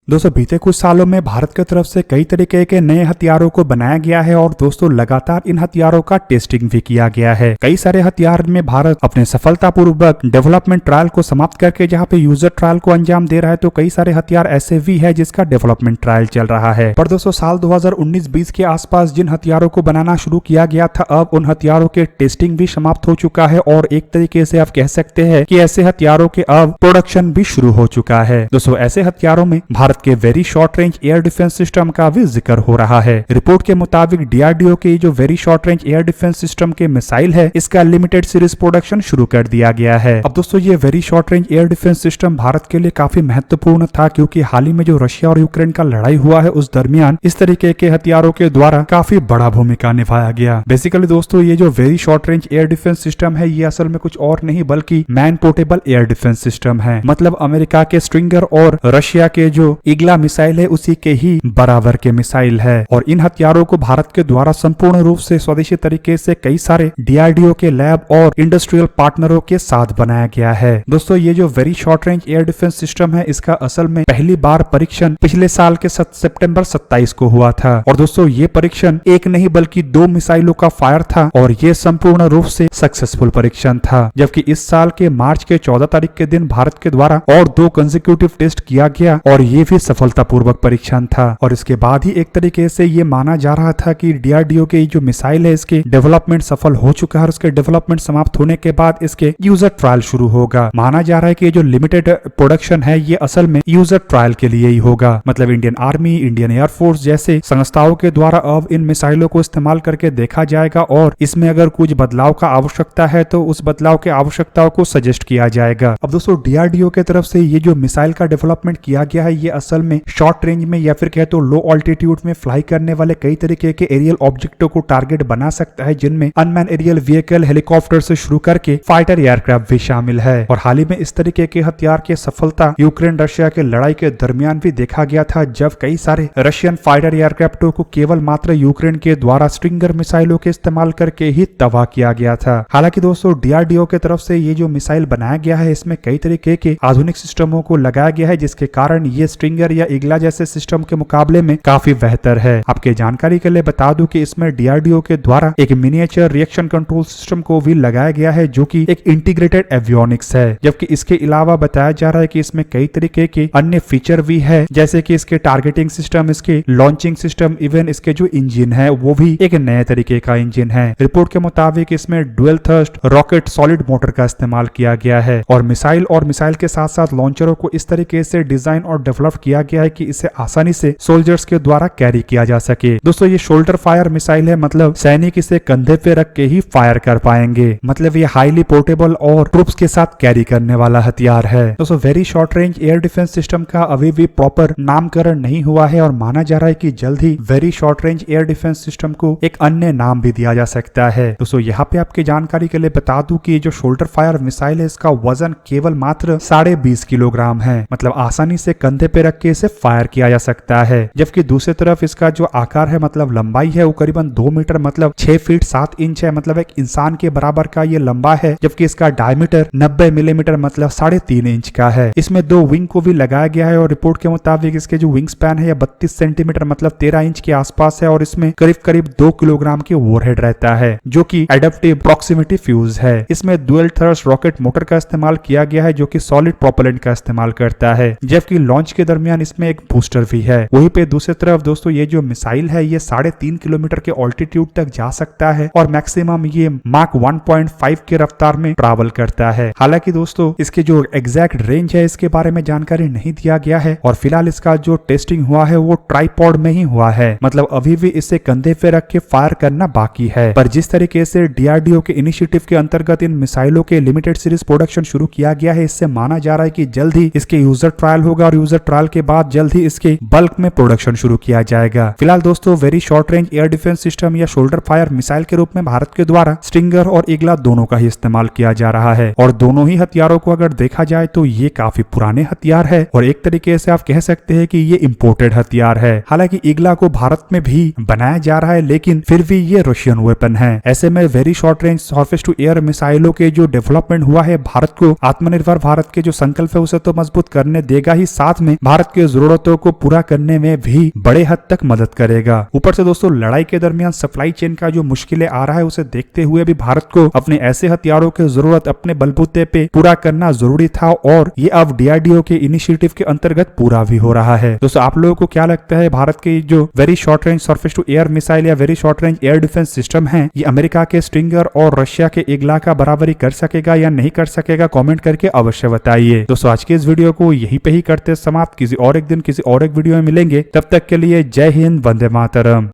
दोस्तों बीते कुछ सालों में भारत की तरफ से कई तरीके के नए हथियारों को बनाया गया है और दोस्तों लगातार इन हथियारों का टेस्टिंग भी किया गया है। कई सारे हथियार में भारत अपने सफलतापूर्वक डेवलपमेंट ट्रायल को समाप्त करके जहां पे यूजर ट्रायल को अंजाम दे रहा है, तो कई सारे हथियार ऐसे भी है जिसका डेवलपमेंट ट्रायल चल रहा है। पर दोस्तों साल 2019-20 के आसपास जिन हथियारों को बनाना शुरू किया गया था, अब उन हथियारों के टेस्टिंग भी समाप्त हो चुका है और एक तरीके से आप कह सकते हैं कि ऐसे हथियारों के अब प्रोडक्शन भी शुरू हो चुका है। दोस्तों ऐसे हथियारों में भारत के very short range air defence system का भी जिक्र हो रहा है। रिपोर्ट के मुताबिक डीआरडीओ के जो very short range air defence system के मिसाइल है, इसका लिमिटेड सीरीज प्रोडक्शन शुरू कर दिया गया है। अब दोस्तों ये very short range air defence system Bharat के लिए काफी महत्वपूर्ण था, क्योंकि हाल ही में जो रशिया और यूक्रेन का लड़ाई हुआ है उस दरमियान इस तरीके के हथियारों के द्वारा काफी बड़ा भूमिका निभाया गया। बेसिकली दोस्तों ये जो very short range air defence system है, ये असल में कुछ और नहीं बल्कि man portable air defence system है। मतलब अमेरिका के स्ट्रिंगर और रशिया के जो ईगला मिसाइल है उसी के ही बराबर के मिसाइल है। और इन हथियारों को भारत के द्वारा संपूर्ण रूप से स्वदेशी तरीके से कई सारे डीआरडीओ के लैब और इंडस्ट्रियल पार्टनरों के साथ बनाया गया है। दोस्तों ये जो very short range air defence system है, इसका असल में पहली बार परीक्षण पिछले साल के सितंबर 27 को हुआ था। और दोस्तों ये परीक्षण एक नहीं बल्कि 2 मिसाइलों का फायर था और ये संपूर्ण रूप से सक्सेसफुल परीक्षण था। जबकि इस साल के मार्च के 14 तारीख के दिन भारत के द्वारा और 2 कंसेक्यूटिव टेस्ट किया गया और ये भी सफलतापूर्वक परीक्षण था। और इसके बाद ही एक तरीके से ये माना जा रहा था कि डीआरडीओ के जो मिसाइल है इसके डेवलपमेंट सफल हो चुका है और उसके डेवलपमेंट समाप्त होने के बाद इसके यूजर ट्रायल शुरू होगा। माना जा रहा है कि ये जो लिमिटेड प्रोडक्शन है ये असल में यूजर ट्रायल के लिए ही होगा। मतलब इंडियन आर्मी, इंडियन एयरफोर्स जैसे संस्थाओं के द्वारा अब इन मिसाइलों को इस्तेमाल करके देखा जाएगा और इसमें अगर कुछ बदलाव का आवश्यकता है तो उस बदलाव के आवश्यकताओं को सजेस्ट किया जाएगा। अब दोस्तों डीआरडीओ की तरफ से ये जो मिसाइल का डेवलपमेंट किया गया है, ये असल में शॉर्ट रेंज में या फिर कहे तो लो ऑल्टीट्यूड में फ्लाई करने वाले कई तरीके के एरियल ऑब्जेक्टों को टारगेट बना सकता है, जिनमें अनमैन एरियल व्हीकल, हेलीकॉप्टर से शुरू करके फाइटर एयरक्राफ्ट भी शामिल है। और हाल ही में इस तरीके के हथियार की सफलता यूक्रेन रशिया के लड़ाई के दरमियान भी देखा गया था, जब कई सारे रशियन फाइटर एयरक्राफ्टों को केवल मात्र यूक्रेन के द्वारा स्ट्रिंगर मिसाइलों के इस्तेमाल करके ही तबाह किया गया था। हालांकि दोस्तों डीआरडीओ की तरफ से ये जो मिसाइल बनाया गया है, इसमें कई तरीके के आधुनिक सिस्टमों को लगाया गया है, जिसके कारण ये स्ट्रिंगर या ईगला जैसे सिस्टम के मुकाबले में काफी बेहतर है। आपके जानकारी के लिए बता दूं कि इसमें डीआरडीओ के द्वारा एक मिनिएचर रिएक्शन कंट्रोल सिस्टम को भी लगाया गया है, जो कि एक इंटीग्रेटेड एवियोनिक्स है। जबकि इसके अलावा बताया जा रहा है कि इसमें कई तरीके के अन्य फीचर भी है, जैसे कि इसके टारगेटिंग सिस्टम, इसके लॉन्चिंग सिस्टम, इवन इसके जो इंजन है वो भी एक नए तरीके का इंजन है। रिपोर्ट के मुताबिक इसमें dual thrust rocket solid motor का इस्तेमाल किया गया है और मिसाइल के साथ साथ लॉन्चरों को इस तरीके से डिजाइन और डेवलप किया गया है कि इसे आसानी से सोल्जर्स के द्वारा कैरी किया जा सके। दोस्तों ये शोल्डर फायर मिसाइल है, मतलब सैनिक इसे कंधे पे रख के ही फायर कर पाएंगे। मतलब ये हाईली पोर्टेबल और ट्रूप्स के साथ कैरी करने वाला हथियार है। दोस्तों very short range air defence system का अभी भी प्रॉपर नामकरण नहीं हुआ है और माना जा रहा है कि जल्द ही very short range air defence system को एक अन्य नाम भी दिया जा सकता है। दोस्तों यहाँ पे आपकी जानकारी के लिए बता दूं कि जो शोल्डर फायर मिसाइल है, इसका वजन केवल मात्र 20.5 किलोग्राम है। मतलब आसानी से कंधे पे रख के इसे फायर किया जा सकता है। जबकि दूसरी तरफ इसका जो आकार है, मतलब लंबाई है, वो करीबन 2 मीटर मतलब 6 फीट 7 इंच है। मतलब एक इंसान के बराबर का ये लंबा है। जबकि इसका डायमीटर 90 मिलीमीटर मतलब 3.5 इंच का है। इसमें 2 विंग को भी लगाया गया है और रिपोर्ट के मुताबिक इसके जो विंग स्पैन है 32 सेंटीमीटर मतलब 13 इंच के आसपास है और इसमें करीब 2 किलोग्राम की वॉरहेड रहता है, जो कि एडेप्टिव प्रॉक्सिमिटी फ्यूज है। इसमें डुअल थ्रस्ट रॉकेट मोटर का इस्तेमाल किया गया है, जो कि सॉलिड प्रोपेलेंट का इस्तेमाल करता है। जबकि लॉन्च के दरमियान इसमें एक बूस्टर भी है। वहीं पे दूसरी तरफ दोस्तों ये जो मिसाइल है, ये 3.5 किलोमीटर के ऑल्टीट्यूड तक जा सकता है और मैक्सिमम ये माक 1.5 के रफ्तार में ट्रैवल करता है। हालांकि दोस्तों इसके जो एग्जैक्ट रेंज है इसके बारे में जानकारी नहीं दिया गया है और फिलहाल इसका जो टेस्टिंग हुआ है वो ट्राइपॉड में ही हुआ है। मतलब अभी भी इसे कंधे पे रख के फायर करना बाकी है। पर जिस तरीके से डीआरडीओ के इनिशिएटिव के अंतर्गत इन मिसाइलों के लिमिटेड सीरीज प्रोडक्शन शुरू किया गया है, इससे माना जा रहा है कि जल्द ही इसके यूजर ट्रायल होगा और यूजर ट्रायल के बाद जल्द ही इसके बल्क में प्रोडक्शन शुरू किया जाएगा। फिलहाल दोस्तों very short range air defence system या शोल्डर फायर मिसाइल के रूप में भारत के द्वारा स्ट्रिंगर और ईगला दोनों का ही इस्तेमाल किया जा रहा है और दोनों ही हथियारों को अगर देखा जाए तो ये काफी पुराने हथियार है और एक तरीके से आप कह सकते हैं कि ये इंपोर्टेड हथियार है। हालांकि ईगला को भारत में भी बनाया जा रहा है, लेकिन फिर भी ये रशियन वेपन है। ऐसे में very short range surface to air मिसाइलों के जो डेवलपमेंट हुआ है, भारत को आत्मनिर्भर भारत के जो संकल्प है उसे तो मजबूत करने देगा ही, साथ में भारत भारत की जरूरतों को पूरा करने में भी बड़े हद तक मदद करेगा। ऊपर से दोस्तों लड़ाई के दरमियान सप्लाई चेन का जो मुश्किलें आ रहा है उसे देखते हुए भी भारत को अपने ऐसे हथियारों की जरूरत अपने बलबूते पे पूरा करना जरूरी था और ये अब DRDO के इनिशिएटिव के अंतर्गत पूरा भी हो रहा है। दोस्तों आप लोगों को क्या लगता है भारत की जो very short range surface to air missile या very short range air defence system है ये अमेरिका के स्टिंगर और रशिया के ईगला का बराबरी कर सकेगा या नहीं कर सकेगा? कमेंट करके अवश्य बताइए। दोस्तों आज के इस वीडियो को यहीं पे ही करते समाप्त। किसी और एक दिन किसी और एक वीडियो में मिलेंगे, तब तक के लिए जय हिंद, वंदे मातरम।